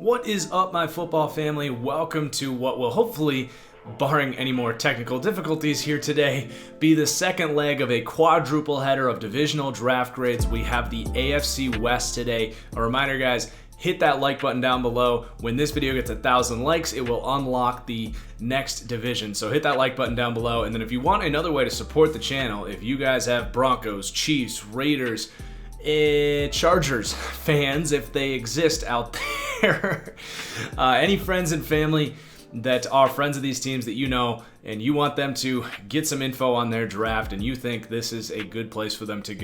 What is up, my football family? Welcome to what will hopefully, barring any more technical difficulties here today, be the second leg of a quadruple header of divisional draft grades. We have the AFC West today. A reminder, guys, hit that like button down below. When this video gets 1,000 likes, it will unlock the next division. So hit that like button down below. And then if you want another way to support the channel, if you guys have Broncos, Chiefs, Raiders, Chargers fans, if they exist out there, any friends and family that are friends of these teams that you know and you want them to get some info on their draft and you think this is a good place for them to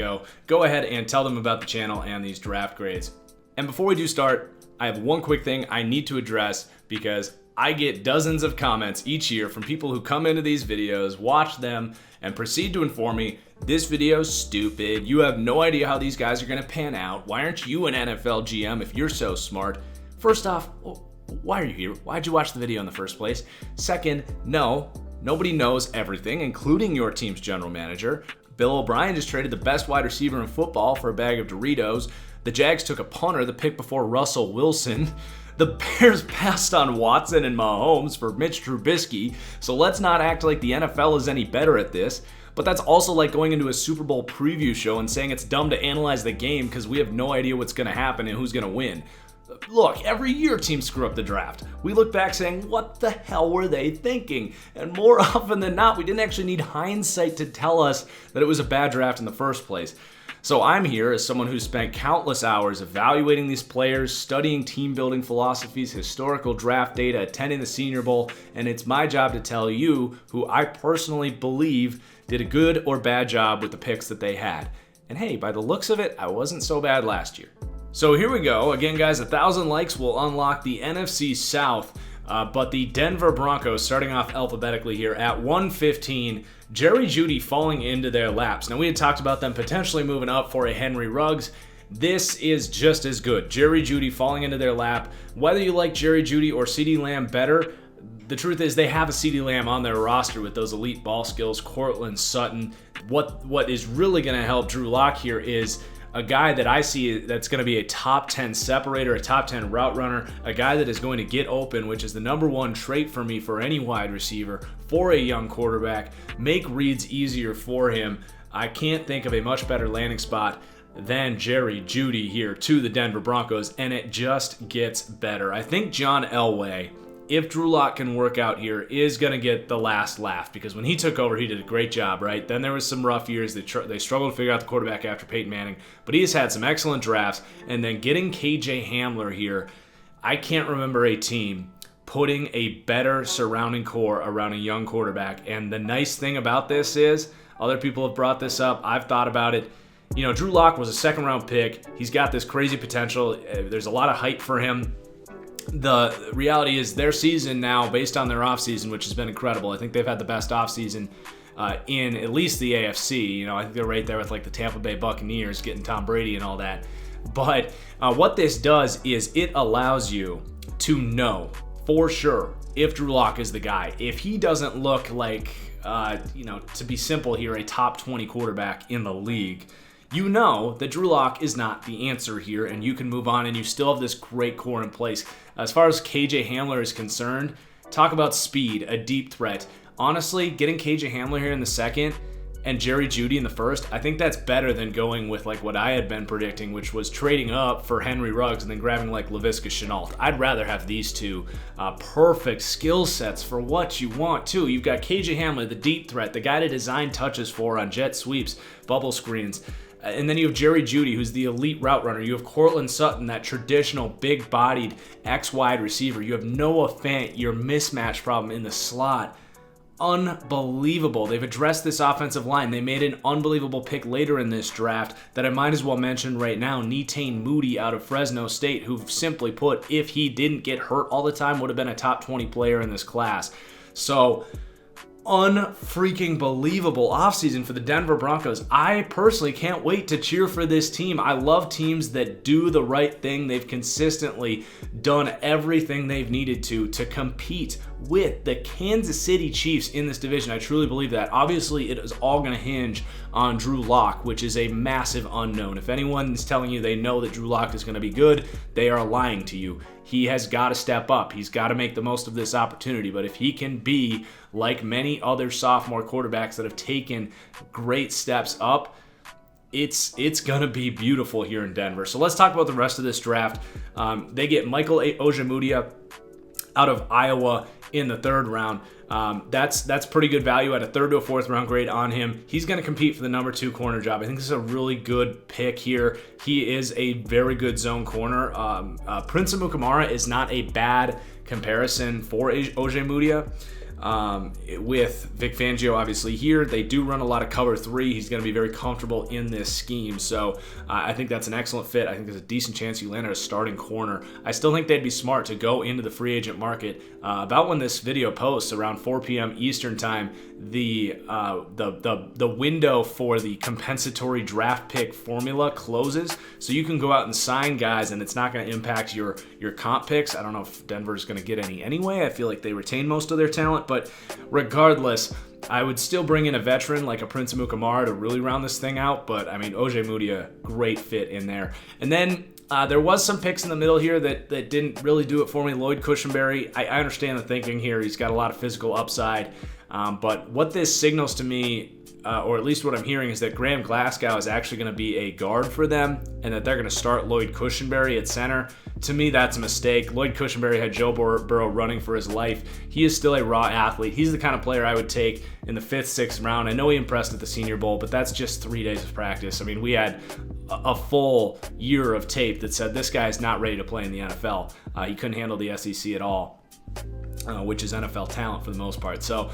go ahead and tell them about the channel and these draft grades. And before we do start, I have one quick thing I need to address because I get dozens of comments each year from people who come into these videos, watch them, and proceed to inform me, this video's stupid, you have no idea how these guys are going to pan out, why aren't you an NFL GM if you're so smart? First off, why are you here? Why'd you watch the video in the first place? Second, no, nobody knows everything, including your team's general manager. Bill O'Brien just traded the best wide receiver in football for a bag of Doritos. The Jags took a punter the pick before Russell Wilson. The Bears passed on Watson and Mahomes for Mitch Trubisky, so let's not act like the NFL is any better at this. But that's also like going into a Super Bowl preview show and saying it's dumb to analyze the game because we have no idea what's going to happen and who's going to win. Look, every year teams screw up the draft. We look back saying, what the hell were they thinking? And more often than not, we didn't actually need hindsight to tell us that it was a bad draft in the first place. So I'm here as someone who's spent countless hours evaluating these players, studying team building philosophies, historical draft data, attending the Senior Bowl, and it's my job to tell you who I personally believe did a good or bad job with the picks that they had. And hey, by the looks of it, I wasn't so bad last year. So here we go. Again, guys, 1,000 likes will unlock the NFC South, but the Denver Broncos, starting off alphabetically here at 115, Jerry Jeudy falling into their laps. Now, we had talked about them potentially moving up for a Henry Ruggs. This is just as good. Jerry Jeudy falling into their lap. Whether you like Jerry Jeudy or CeeDee Lamb better, the truth is they have a CeeDee Lamb on their roster with those elite ball skills, Courtland Sutton. What is really going to help Drew Lock here is a guy that I see that's going to be a top 10 separator, a top 10 route runner, a guy that is going to get open, which is the number one trait for me for any wide receiver, for a young quarterback, make reads easier for him. I can't think of a much better landing spot than Jerry Jeudy here to the Denver Broncos, and it just gets better. I think John Elway, if Drew Lock can work out here, is going to get the last laugh because when he took over, he did a great job, right? Then there was some rough years. They struggled to figure out the quarterback after Peyton Manning, but he has had some excellent drafts. And then getting KJ Hamler here, I can't remember a team putting a better surrounding core around a young quarterback. And the nice thing about this is, other people have brought this up, I've thought about it. You know, Drew Lock was a second-round pick. He's got this crazy potential. There's a lot of hype for him. The reality is their season now, based on their offseason, which has been incredible. I think they've had the best offseason in at least the AFC. You know, I think they're right there with like the Tampa Bay Buccaneers getting Tom Brady and all that. But what this does is it allows you to know for sure if Drew Lock is the guy. If he doesn't look like, to be simple here, a top 20 quarterback in the league, you know that Drew Lock is not the answer here, and you can move on, and you still have this great core in place. As far as KJ Hamler is concerned, talk about speed, a deep threat. Honestly, getting KJ Hamler here in the second and Jerry Jeudy in the first, I think that's better than going with like what I had been predicting, which was trading up for Henry Ruggs and then grabbing like Laviska Shenault. I'd rather have these two perfect skill sets for what you want too. You've got KJ Hamler, the deep threat, the guy to design touches for on jet sweeps, bubble screens. And then you have Jerry Jeudy, who's the elite route runner. You have Courtland Sutton, that traditional big-bodied X-wide receiver. You have Noah Fant, your mismatch problem in the slot. Unbelievable. They've addressed this offensive line. They made an unbelievable pick later in this draft that I might as well mention right now, Netane Moody out of Fresno State, who simply put, if he didn't get hurt all the time, would have been a top 20 player in this class. So unfreaking believable offseason for the Denver Broncos. I personally can't wait to cheer for this team. I love teams that do the right thing. They've consistently done everything they've needed to compete with the Kansas City Chiefs in this division. I truly believe that. Obviously, it is all going to hinge on Drew Lock, which is a massive unknown. If anyone is telling you they know that Drew Lock is going to be good, they are lying to you. He has got to step up. He's got to make the most of this opportunity. But if he can be like many other sophomore quarterbacks that have taken great steps up, it's going to be beautiful here in Denver. So let's talk about the rest of this draft. They get Michael Ojemudia out of Iowa in the 3rd round. That's pretty good value at a 3rd to a 4th round grade on him. He's going to compete for the number 2 corner job. I think this is a really good pick here. He is a very good zone corner. Prince Amukamara is not a bad comparison for Ojemudia. With Vic Fangio obviously here, they do run a lot of cover 3. He's going to be very comfortable in this scheme, so I think that's an excellent fit. I think there's a decent chance you land at a starting corner. I still think they'd be smart to go into the free agent market about when this video posts, around 4 p.m. Eastern time. The window for the compensatory draft pick formula closes, so you can go out and sign guys, and it's not going to impact your comp picks. I don't know if Denver's going to get any anyway. I feel like they retain most of their talent, but regardless, I would still bring in a veteran like a Prince Amukamara to really round this thing out. But I mean, Ojemudia, great fit in there. And then there was some picks in the middle here that didn't really do it for me. Lloyd Cushenberry, I understand the thinking here. He's got a lot of physical upside. But what this signals to me, or at least what I'm hearing, is that Graham Glasgow is actually going to be a guard for them, and that they're going to start Lloyd Cushenberry at center. To me, that's a mistake. Lloyd Cushenberry had Joe Burrow running for his life. He is still a raw athlete. He's the kind of player I would take in the 5th, 6th round. I know he impressed at the Senior Bowl, but that's just 3 days of practice. I mean, we had a full year of tape that said this guy is not ready to play in the NFL. He couldn't handle the SEC at all. Which is NFL talent for the most part. So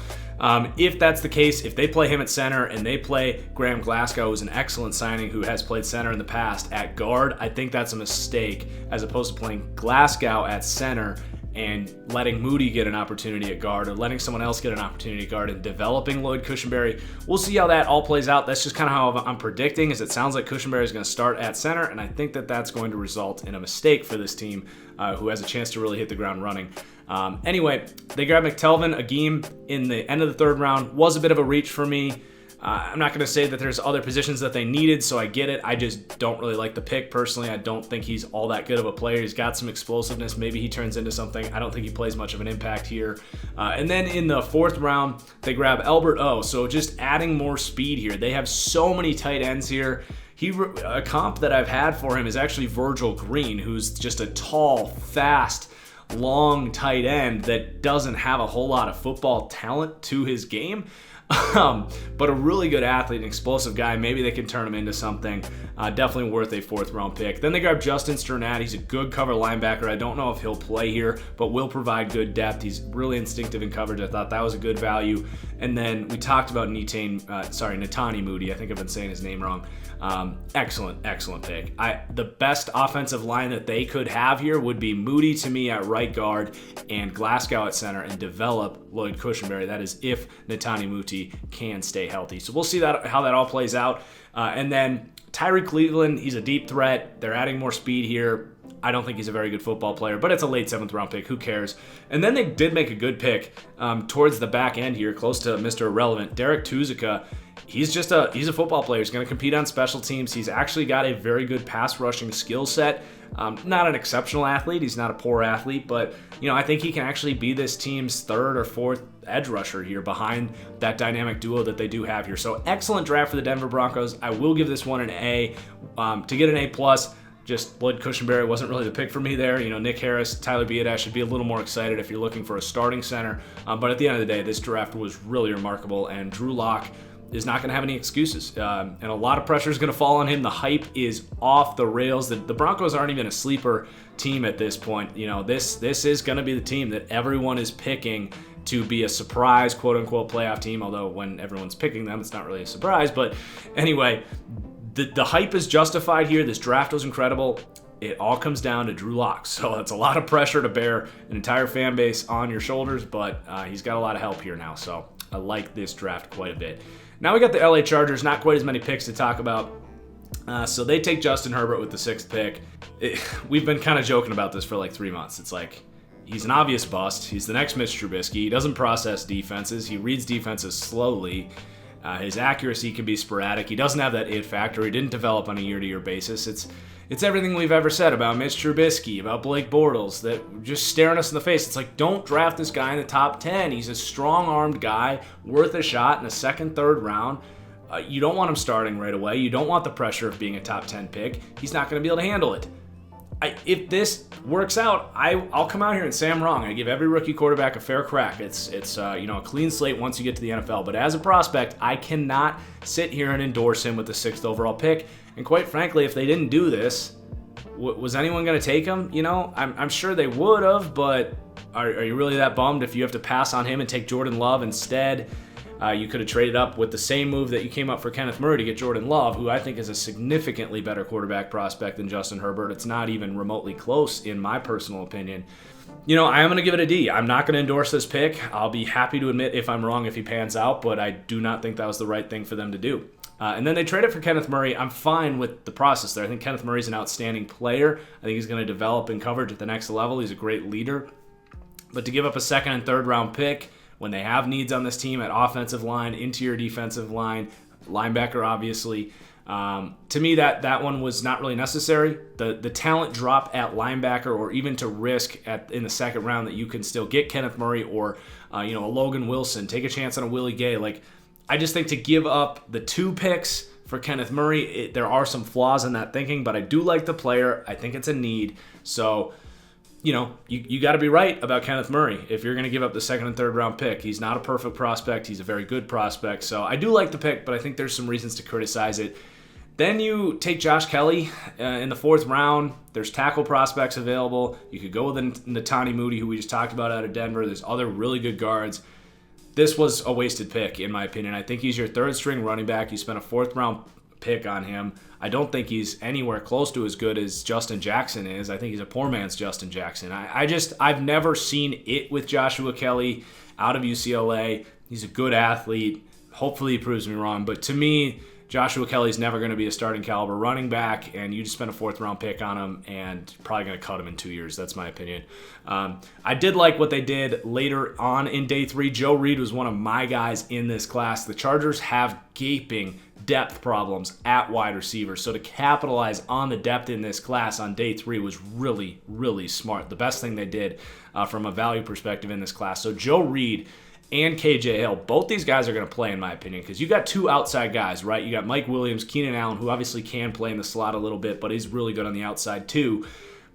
if that's the case, if they play him at center and they play Graham Glasgow, who's an excellent signing who has played center in the past, at guard, I think that's a mistake, as opposed to playing Glasgow at center and letting Moody get an opportunity at guard, or letting someone else get an opportunity at guard, and developing Lloyd Cushenberry. We'll see how that all plays out. That's just kind of how I'm predicting, is it sounds like Cushenberry is going to start at center, and I think that that's going to result in a mistake for this team, who has a chance to really hit the ground running. Anyway, they grabbed McTelvin Agim in the end of the 3rd round. Was a bit of a reach for me. I'm not going to say that there's other positions that they needed, so I get it. I just don't really like the pick personally. I don't think he's all that good of a player. He's got some explosiveness. Maybe he turns into something. I don't think he plays much of an impact here. And then in the 4th round, they grab Albert O. So just adding more speed here. They have so many tight ends here. A comp that I've had for him is actually Virgil Green, who's just a tall, fast, long tight end that doesn't have a whole lot of football talent to his game. But a really good athlete, an explosive guy. Maybe they can turn him into something. Definitely worth a 4th round pick. Then they grab Justin Sternat. He's a good cover linebacker. I don't know if he'll play here, but will provide good depth. He's really instinctive in coverage. I thought that was a good value. And then we talked about Netani Moody. I think I've been saying his name wrong. Excellent pick. The best offensive line that they could have here would be Moody to me at right guard and Glasgow at center, and develop Lloyd Cushenberry. That is if Netani Moody can stay healthy. So we'll see how that all plays out. And then Tyree Cleveland, he's a deep threat. They're adding more speed here. I don't think he's a very good football player, but it's a late 7th round pick. Who cares? And then they did make a good pick towards the back end here, close to Mr. Irrelevant. Derek Tuzyka. He's a football player. He's going to compete on special teams. He's actually got a very good pass rushing skill set. Not an exceptional athlete. He's not a poor athlete, but I think he can actually be this team's 3rd or 4th edge rusher here behind that dynamic duo that they do have here. So excellent draft for the Denver Broncos. I will give this one an A. To get an A+, just Lloyd Cushenberry wasn't really the pick for me there. Nick Harris, Tyler Biadasz should be a little more excited if you're looking for a starting center. But at the end of the day, this draft was really remarkable, and Drew Lock is not going to have any excuses. And a lot of pressure is going to fall on him. The hype is off the rails. The Broncos aren't even a sleeper team at this point. This is going to be the team that everyone is picking to be a surprise, quote-unquote, playoff team, although when everyone's picking them, it's not really a surprise. But anyway, the hype is justified here. This draft was incredible. It all comes down to Drew Lock. So that's a lot of pressure to bear an entire fan base on your shoulders, but he's got a lot of help here now. So I like this draft quite a bit. Now we got the LA Chargers, not quite as many picks to talk about. So they take Justin Herbert with the 6th pick. We've been kind of joking about this for like 3 months. It's like, he's an obvious bust. He's the next Mitch Trubisky. He doesn't process defenses. He reads defenses slowly. His accuracy can be sporadic. He doesn't have that it factor. He didn't develop on a year-to-year basis. It's everything we've ever said about Mitch Trubisky, about Blake Bortles, that just staring us in the face. It's like, don't draft this guy in the top 10. He's a strong-armed guy, worth a shot in the second, third round. You don't want him starting right away. You don't want the pressure of being a top 10 pick. He's not going to be able to handle it. If this works out, I'll come out here and say I'm wrong. I give every rookie quarterback a fair crack. It's a clean slate once you get to the NFL. But as a prospect, I cannot sit here and endorse him with the 6th overall pick. And quite frankly, if they didn't do this, was anyone going to take him? I'm sure they would have, but are you really that bummed if you have to pass on him and take Jordan Love instead? You could have traded up with the same move that you came up for Kenneth Murray to get Jordan Love, who I think is a significantly better quarterback prospect than Justin Herbert. It's not even remotely close in my personal opinion. I am going to give it a D. I'm not going to endorse this pick. I'll be happy to admit if I'm wrong if he pans out, but I do not think that was the right thing for them to do. And then they traded for Kenneth Murray. I'm fine with the process there. I think Kenneth Murray's an outstanding player. I think he's going to develop in coverage at the next level. He's a great leader. But to give up a second and third round pick when they have needs on this team at offensive line, interior defensive line, linebacker obviously, to me that one was not really necessary. The talent drop at linebacker, or even to risk in the second round that you can still get Kenneth Murray or a Logan Wilson, take a chance on a Willie Gay. I just think to give up the 2 picks for Kenneth Murray, there are some flaws in that thinking, but I do like the player. I think it's a need. So, you got to be right about Kenneth Murray if you're going to give up the second and third round pick. He's not a perfect prospect. He's a very good prospect. So I do like the pick, but I think there's some reasons to criticize it. Then you take Josh Kelly in the 4th round. There's tackle prospects available. You could go with Netani Moody, who we just talked about out of Denver. There's other really good guards. This was a wasted pick, in my opinion. I think he's your 3rd-string running back. You spent a 4th-round pick on him. I don't think he's anywhere close to as good as Justin Jackson is. I think he's a poor man's Justin Jackson. I've never seen it with Joshua Kelly out of UCLA. He's a good athlete. Hopefully he proves me wrong. But to me, Joshua Kelly's never going to be a starting caliber running back, and you just spent a 4th-round pick on him and probably going to cut him in 2 years. That's my opinion. I did like what they did later on in day 3. Joe Reed was one of my guys in this class. The Chargers have gaping depth problems at wide receiver, so to capitalize on the depth in this class on day 3 was really, really smart. The best thing they did from a value perspective in this class. So Joe Reed and KJ Hill, both these guys are going to play, in my opinion, because you got 2 outside guys, right? You got Mike Williams, Keenan Allen, who obviously can play in the slot a little bit, but he's really good on the outside too.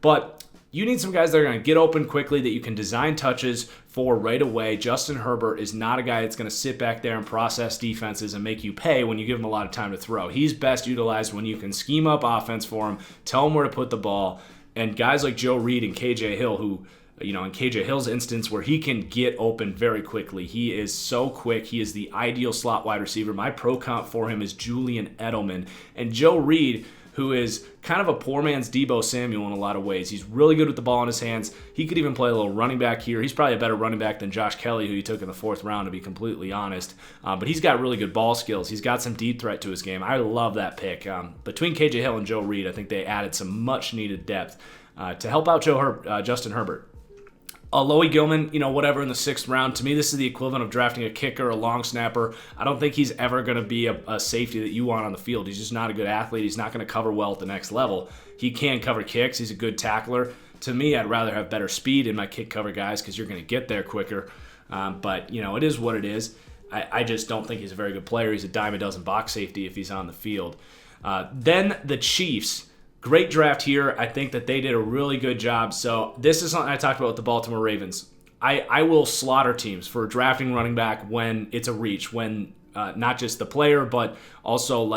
But you need some guys that are going to get open quickly that you can design touches for right away. Justin Herbert is not a guy that's going to sit back there and process defenses and make you pay when you give him a lot of time to throw. He's best utilized when you can scheme up offense for him, tell him where to put the ball, and guys like Joe Reed and KJ Hill, who in KJ Hill's instance, where he can get open very quickly. He is so quick. He is the ideal slot wide receiver. My pro comp for him is Julian Edelman. And Joe Reed, who is kind of a poor man's Deebo Samuel in a lot of ways. He's really good with the ball in his hands. He could even play a little running back here. He's probably a better running back than Josh Kelly, who he took in the 4th round, to be completely honest. But he's got really good ball skills. He's got some deep threat to his game. I love that pick. Between KJ Hill and Joe Reed, I think they added some much-needed depth to help out Justin Herbert. Loey Gilman, whatever, in the 6th round. To me, this is the equivalent of drafting a kicker, a long snapper. I don't think he's ever going to be a safety that you want on the field. He's just not a good athlete. He's not going to cover well at the next level. He can cover kicks. He's a good tackler. To me, I'd rather have better speed in my kick cover guys because you're going to get there quicker. But, it is what it is. I just don't think he's a very good player. He's a dime a dozen box safety if he's on the field. Then the Chiefs. Great draft here. I think that they did a really good job. So this is something I talked about with the Baltimore Ravens. I will slaughter teams for drafting running back when it's a reach, when not just the player, but also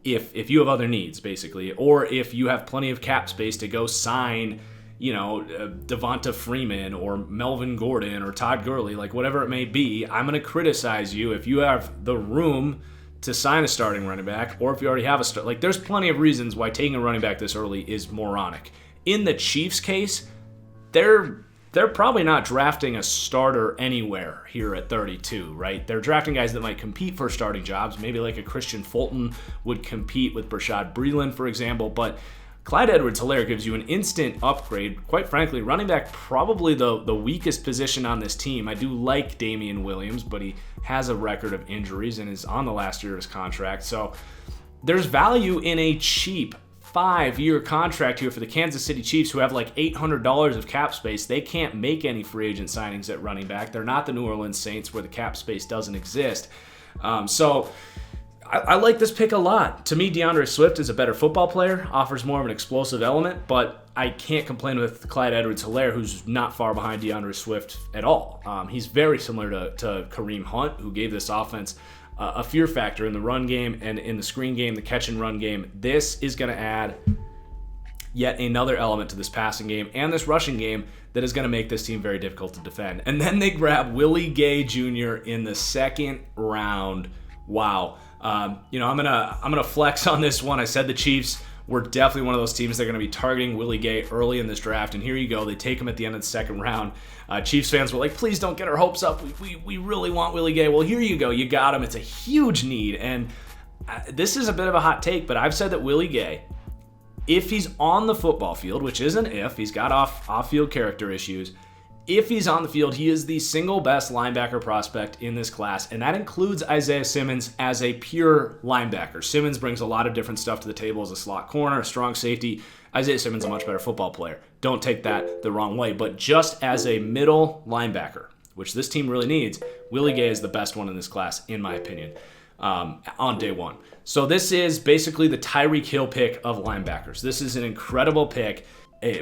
if you have other needs, basically, or if you have plenty of cap space to go sign, Devonta Freeman or Melvin Gordon or Todd Gurley, whatever it may be. I'm going to criticize you if you have the room to sign a starting running back, or if you already have a start. There's plenty of reasons why taking a running back this early is moronic. In the Chiefs' case, they're probably not drafting a starter anywhere here at 32, right? They're drafting guys that might compete for starting jobs. Maybe like a Christian Fulton would compete with Brashad Breeland, for example. But Clyde Edwards-Helaire gives you an instant upgrade. Quite frankly, running back probably the weakest position on this team. I do like Damian Williams, but he has a record of injuries and is on the last year of his contract. So there's value in a cheap 5-year contract here for the Kansas City Chiefs, who have like $800 of cap space. They can't make any free agent signings at running back. They're not the New Orleans Saints, where the cap space doesn't exist. So I like this pick a lot. To me, DeAndre Swift is a better football player, offers more of an explosive element, but I can't complain with Clyde Edwards-Helaire, who's not far behind DeAndre Swift at all. He's very similar to Kareem Hunt, who gave this offense a fear factor in the run game and in the screen game, the catch and run game. This is going to add yet another element to this passing game and this rushing game that is going to make this team very difficult to defend. And then they grab Willie Gay Jr. in the second round. Wow. I'm gonna flex on this one. I said the Chiefs were definitely one of those teams that are going to be targeting Willie Gay early in this draft, and here you go. They take him at the end of the second round. Chiefs fans were like, please don't get our hopes up. We really want Willie Gay. Well, here you go. You got him. It's a huge need, and this is a bit of a hot take, but I've said that Willie Gay, if he's on the football field, which is an if, he's got off-field character issues, if he's on the field, he is the single best linebacker prospect in this class, and that includes Isaiah Simmons as a pure linebacker. Simmons brings a lot of different stuff to the table as a slot corner, a strong safety. Isaiah Simmons is a much better football player. Don't take that the wrong way, but just as a middle linebacker, which this team really needs, Willie Gay is the best one in this class, in my opinion, on day one. So this is basically the Tyreek Hill pick of linebackers. This is an incredible pick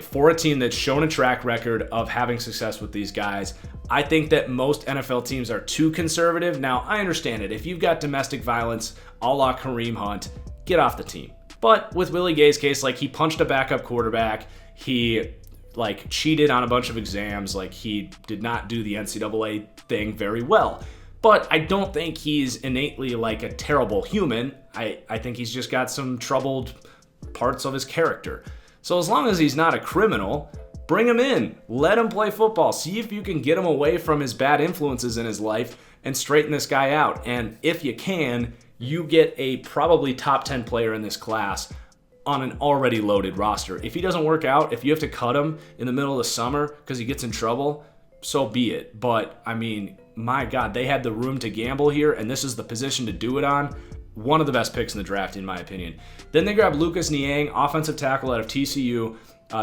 for a team that's shown a track record of having success with these guys. I think that most NFL teams are too conservative. Now, I understand it. If you've got domestic violence a la Kareem Hunt, get off the team. But with Willie Gay's case, like, he punched a backup quarterback. He cheated on a bunch of exams. He did not do the NCAA thing very well. But I don't think he's innately a terrible human. I think he's just got some troubled parts of his character. So as long as he's not a criminal, bring him in. Let him play football. See if you can get him away from his bad influences in his life and straighten this guy out. And if you can, you get a probably top 10 player in this class on an already loaded roster. If he doesn't work out, if you have to cut him in the middle of the summer because he gets in trouble, so be it. But, I mean, my God, they had the room to gamble here, and this is the position to do it on. One of the best picks in the draft, in my opinion. Then they grabbed Lucas Niang, offensive tackle out of TCU.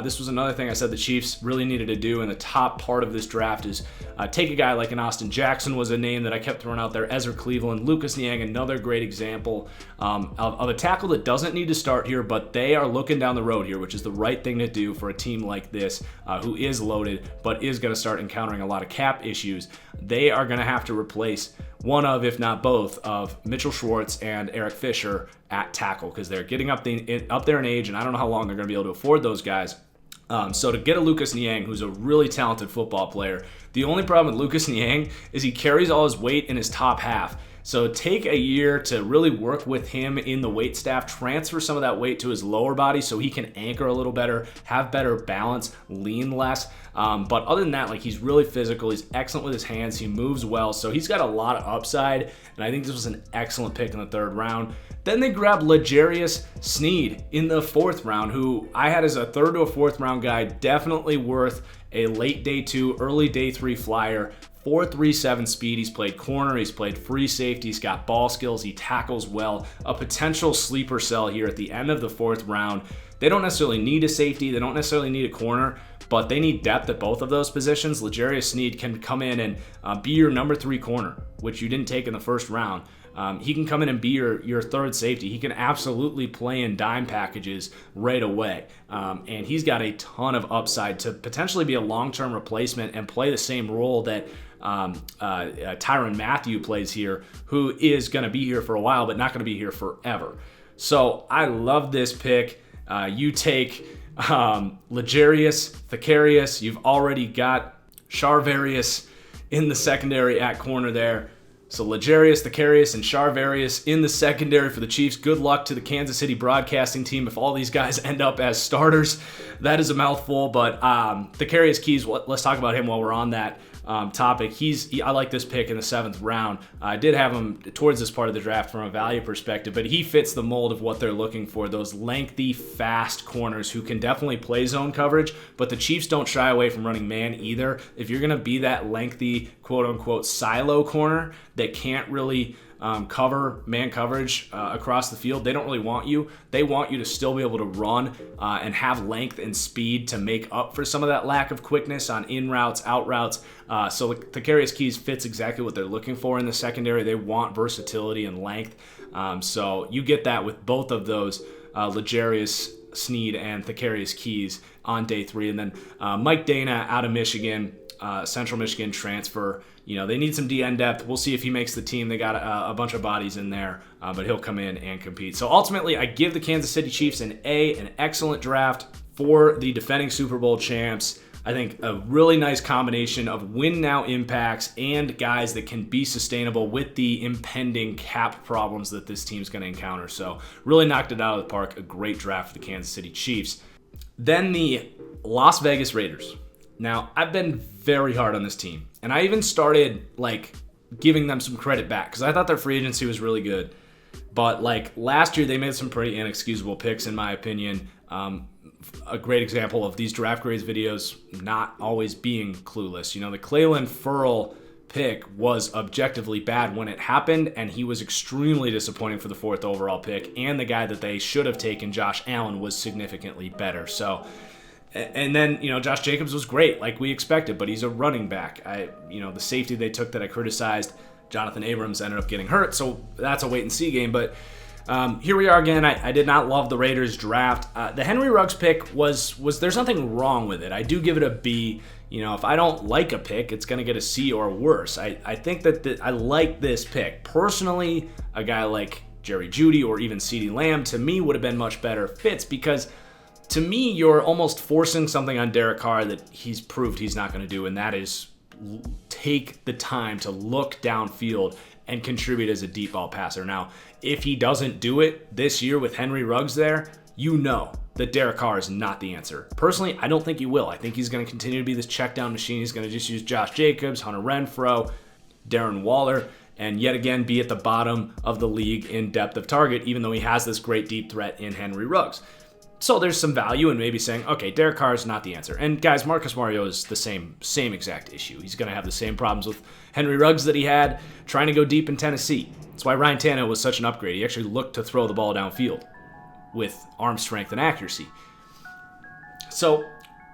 This was another thing I said the Chiefs really needed to do in the top part of this draft is take a guy like an Austin Jackson was a name that I kept throwing out there, Ezra Cleveland, Lucas Niang, another great example of a tackle that doesn't need to start here, but they are looking down the road here, which is the right thing to do for a team like this who is loaded but is going to start encountering a lot of cap issues. They are going to have to replace one of, if not both, of Mitchell Schwartz and Eric Fisher at tackle because they're getting up there in age, and I don't know how long they're going to be able to afford those guys. So to get a Lucas Niang, who's a really talented football player, the only problem with Lucas Niang is he carries all his weight in his top half. So take a year to really work with him in the weight staff, transfer some of that weight to his lower body so he can anchor a little better, have better balance, lean less. But other than that, he's really physical. He's excellent with his hands. He moves well. So he's got a lot of upside. And I think this was an excellent pick in the third round. Then they grabbed L'Jarius Sneed in the fourth round, who I had as a third to a fourth round guy, definitely worth a late day 2, early day 3 flyer. 4.37 speed. He's played corner. He's played free safety. He's got ball skills. He tackles well. A potential sleeper cell here at the end of the fourth round. They don't necessarily need a safety. They don't necessarily need a corner, but they need depth at both of those positions. L'Jarius Sneed can come in and be your number 3 corner, which you didn't take in the first round. He can come in and be your third safety. He can absolutely play in dime packages right away. And he's got a ton of upside to potentially be a long-term replacement and play the same role that Tyrann Mathieu plays here, who is going to be here for a while, but not going to be here forever. So I love this pick. You take L'Jarius, Thakarius. You've already got Charvarius in the secondary at corner there. So L'Jarius, Thakarius, and Charvarius in the secondary for the Chiefs. Good luck to the Kansas City broadcasting team if all these guys end up as starters. That is a mouthful, but Thakarius Keys, let's talk about him while we're on that. topic. I like this pick in the 7th round. I did have him towards this part of the draft from a value perspective, but he fits the mold of what they're looking for. Those lengthy, fast corners who can definitely play zone coverage, but the Chiefs don't shy away from running man either. If you're going to be that lengthy, quote-unquote, silo corner that can't really cover man coverage across the field, they don't really want you. They want you to still be able to run and have length and speed to make up for some of that lack of quickness on in routes, out routes. So Thakarius Keys fits exactly what they're looking for in the secondary. They want versatility and length. So you get that with both of those, L'Jarius Sneed and Thakarius Keys on day 3. And then Mike Dana out of Michigan, Central Michigan transfer. They need some DN depth. We'll see if he makes the team. They got a bunch of bodies in there, but he'll come in and compete. So ultimately, I give the Kansas City Chiefs an excellent draft for the defending Super Bowl champs. I think a really nice combination of win now impacts and guys that can be sustainable with the impending cap problems that this team's going to encounter. So really knocked it out of the park. A great draft for the Kansas City Chiefs. Then the Las Vegas Raiders. Now, I've been very hard on this team, and I even started giving them some credit back because I thought their free agency was really good. But last year, they made some pretty inexcusable picks, in my opinion. A great example of these draft grades videos not always being clueless. The Clelin Ferrell pick was objectively bad when it happened, and he was extremely disappointing for the 4th overall pick. And the guy that they should have taken, Josh Allen, was significantly better. So. And then, Josh Jacobs was great, like we expected, but he's a running back. The safety they took that I criticized, Jonathan Abrams, ended up getting hurt, so that's a wait-and-see game. But here we are again. I did not love the Raiders draft. The Henry Ruggs pick was there's nothing wrong with it. I do give it a B. If I don't like a pick, it's going to get a C or worse. I think that I like this pick. Personally, a guy like Jerry Jeudy or even CeeDee Lamb, to me, would have been much better fits because to me, you're almost forcing something on Derek Carr that he's proved he's not going to do, and that is take the time to look downfield and contribute as a deep ball passer. Now, if he doesn't do it this year with Henry Ruggs there, that Derek Carr is not the answer. Personally, I don't think he will. I think he's going to continue to be this check down machine. He's going to just use Josh Jacobs, Hunter Renfrow, Darren Waller, and yet again be at the bottom of the league in depth of target, even though he has this great deep threat in Henry Ruggs. So there's some value in maybe saying, okay, Derek Carr is not the answer. And guys, Marcus Mariota is the same exact issue. He's going to have the same problems with Henry Ruggs that he had trying to go deep in Tennessee. That's why Ryan Tannehill was such an upgrade. He actually looked to throw the ball downfield with arm strength and accuracy. So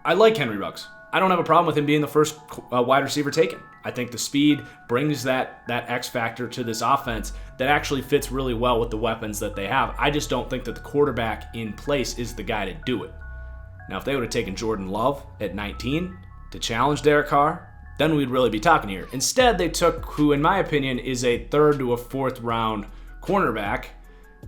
I like Henry Ruggs. I don't have a problem with him being the first wide receiver taken. I think the speed brings that X factor to this offense that actually fits really well with the weapons that they have. I just don't think that the quarterback in place is the guy to do it. Now, if they would have taken Jordan Love at 19 to challenge Derek Carr, then we'd really be talking here. Instead, they took who, in my opinion, is a 3rd to a 4th round cornerback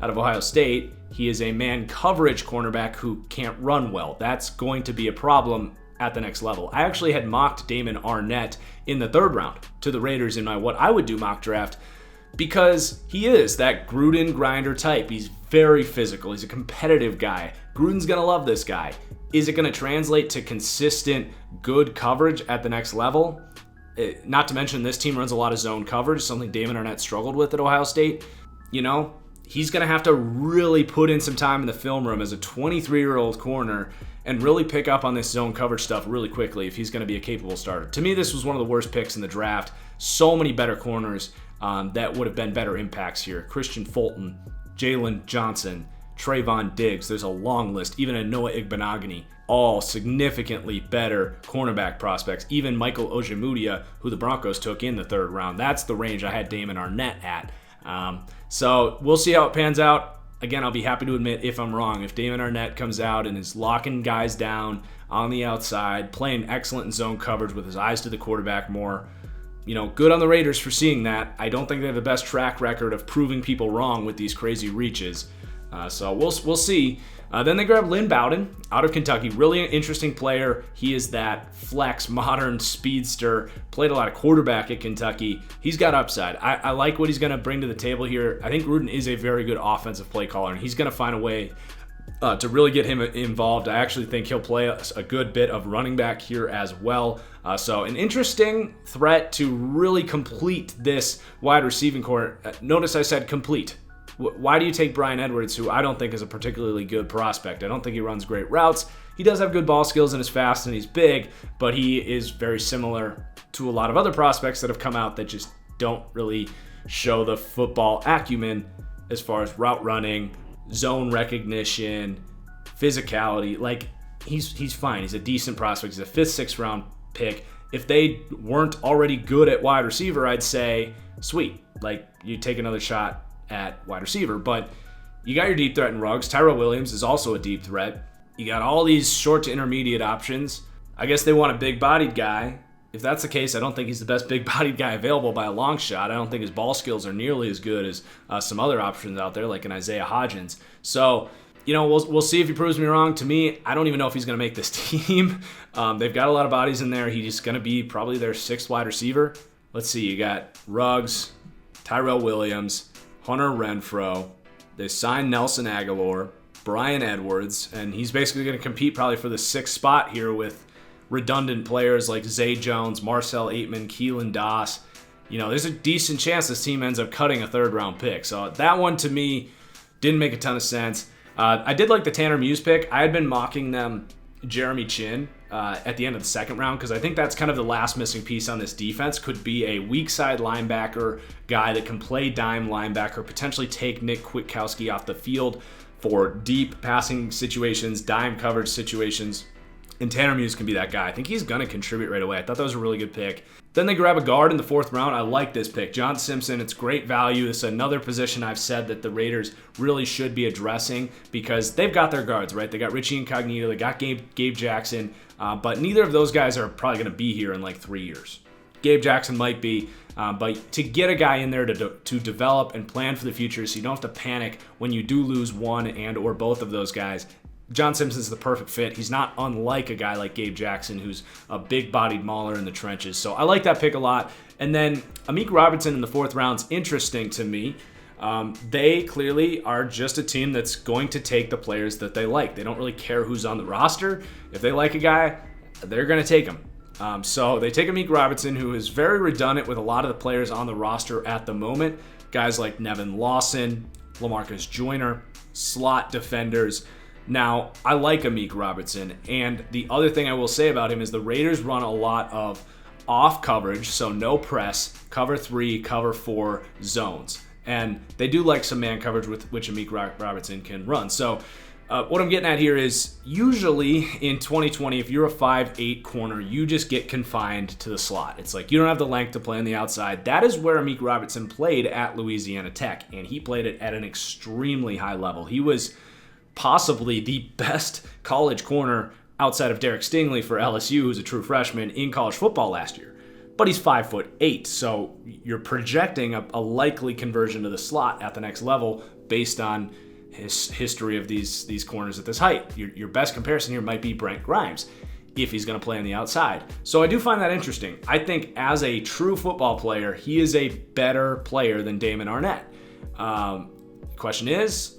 out of Ohio State. He is a man coverage cornerback who can't run well. That's going to be a problem at the next level. I actually had mocked Damon Arnett in the 3rd round to the Raiders in my what I would do mock draft because he is that Gruden grinder type. He's very physical. He's a competitive guy. Gruden's going to love this guy. Is it going to translate to consistent good coverage at the next level? Not to mention this team runs a lot of zone coverage, something Damon Arnett struggled with at Ohio State. He's going to have to really put in some time in the film room as a 23-year-old corner and really pick up on this zone coverage stuff really quickly if he's going to be a capable starter. To me, this was one of the worst picks in the draft. So many better corners that would have been better impacts here. Christian Fulton, Jalen Johnson, Trayvon Diggs. There's a long list. Even a Noah Igbenogany. All significantly better cornerback prospects. Even Michael Ojemudia, who the Broncos took in the 3rd round. That's the range I had Damon Arnett at. So we'll see how it pans out. Again, I'll be happy to admit if I'm wrong. If Damon Arnett comes out and is locking guys down on the outside, playing excellent in zone coverage with his eyes to the quarterback more, good on the Raiders for seeing that. I don't think they have the best track record of proving people wrong with these crazy reaches. So we'll see. Then they grabbed Lynn Bowden out of Kentucky. Really an interesting player. He is that flex, modern speedster. Played a lot of quarterback at Kentucky. He's got upside. I like what he's going to bring to the table here. I think Gruden is a very good offensive play caller, and he's going to find a way to really get him involved. I actually think he'll play a good bit of running back here as well. So an interesting threat to really complete this wide receiving core. Notice I said complete. Why do you take Bryan Edwards, who I don't think is a particularly good prospect? I don't think he runs great routes. He does have good ball skills and is fast and he's big, but he is very similar to a lot of other prospects that have come out that just don't really show the football acumen as far as route running, zone recognition, physicality. Like, he's fine. He's a decent prospect. He's a 5th, 6th round pick. If they weren't already good at wide receiver, I'd say, sweet. Like, you take another shot at wide receiver. But you got your deep threat in Ruggs. Tyrell Williams is also a deep threat. You got all these short to intermediate options. I guess they want a big-bodied guy. If that's the case, I don't think he's the best big-bodied guy available by a long shot. I don't think his ball skills are nearly as good as some other options out there, like an Isaiah Hodgins. So, we'll see if he proves me wrong. To me, I don't even know if he's going to make this team. They've got a lot of bodies in there. He's going to be probably their 6th wide receiver. Let's see. You got Ruggs, Tyrell Williams, Hunter Renfrow. They signed Nelson Aguilar, Bryan Edwards, and he's basically going to compete probably for the 6th spot here with redundant players like Zay Jones, Marcel Aitman, Keelan Doss. There's a decent chance this team ends up cutting a 3rd round pick. So that one to me didn't make a ton of sense. I did like the Tanner Muse pick. I had been mocking them Jeremy Chin at the end of the 2nd round because I think that's kind of the last missing piece on this defense. Could be a weak side linebacker guy that can play dime linebacker, potentially take Nick Kwiatkowski off the field for deep passing situations, dime coverage situations. And Tanner Muse can be that guy. I think he's going to contribute right away. I thought that was a really good pick. Then they grab a guard in the 4th round. I like this pick. John Simpson, it's great value. It's another position I've said that the Raiders really should be addressing because they've got their guards, right? They got Richie Incognito. They got Gabe Jackson. But neither of those guys are probably going to be here in like 3 years. Gabe Jackson might be. But to get a guy in there to develop and plan for the future so you don't have to panic when you do lose one and or both of those guys, John Simpson's the perfect fit. He's not unlike a guy like Gabe Jackson, who's a big-bodied mauler in the trenches. So I like that pick a lot. And then Amik Robertson in the 4th round's interesting to me. They clearly are just a team that's going to take the players that they like. They don't really care who's on the roster. If they like a guy, they're going to take him. So they take Amik Robertson, who is very redundant with a lot of the players on the roster at the moment. Guys like Nevin Lawson, LaMarcus Joyner, slot defenders. Now, I like Amik Robertson, and the other thing I will say about him is the Raiders run a lot of off coverage, so no press, cover 3, cover 4 zones. And they do like some man coverage with which Amik Robertson can run. So what I'm getting at here is usually in 2020, if you're a 5'8 corner, you just get confined to the slot. It's like you don't have the length to play on the outside. That is where Amik Robertson played at Louisiana Tech, and he played it at an extremely high level. He was possibly the best college corner outside of Derek Stingley for LSU, who's a true freshman in college football last year. But he's 5'8", so you're projecting a likely conversion to the slot at the next level based on his history of these corners at this height. Your best comparison here might be Brent Grimes if he's going to play on the outside. So I do find that interesting. I think as a true football player, he is a better player than Damon Arnett. Question is,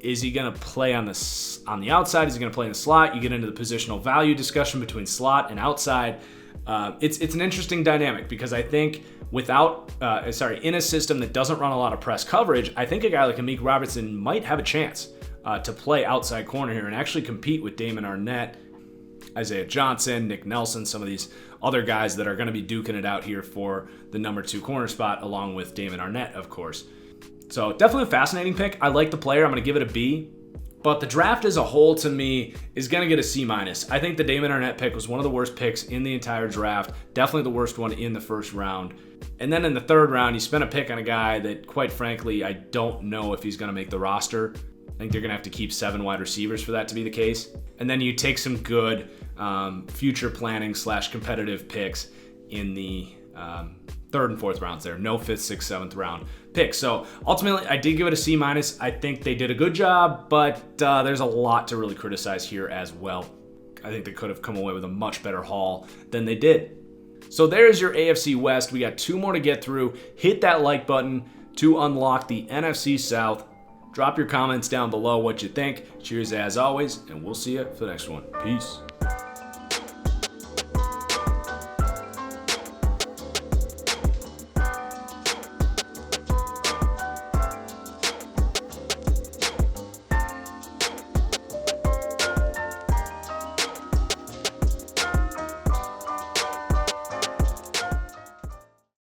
is he going to play on the outside? Is he going to play in the slot? You get into the positional value discussion between slot and outside. It's an interesting dynamic because I think in a system that doesn't run a lot of press coverage, I think a guy like Amik Robertson might have a chance to play outside corner here and actually compete with Damon Arnett, Isaiah Johnson, Nick Nelson, some of these other guys that are going to be duking it out here for the number 2 corner spot, along with Damon Arnett, of course. So definitely a fascinating pick. I like the player. I'm going to give it a B. But the draft as a whole, to me, is going to get a C-. I think the Damon Arnett pick was one of the worst picks in the entire draft. Definitely the worst one in the 1st round. And then in the 3rd round, you spent a pick on a guy that, quite frankly, I don't know if he's going to make the roster. I think they're going to have to keep 7 wide receivers for that to be the case. And then you take some good future planning / competitive picks in the 3rd and 4th rounds there. No 5th, 6th, 7th round picks. So ultimately, I did give it a C-. I think they did a good job, but there's a lot to really criticize here as well. I think they could have come away with a much better haul than they did. So there's your AFC West. We got 2 more to get through. Hit that like button to unlock the NFC South Drop your comments down below what you think. Cheers as always, and we'll see you for the next one. Peace.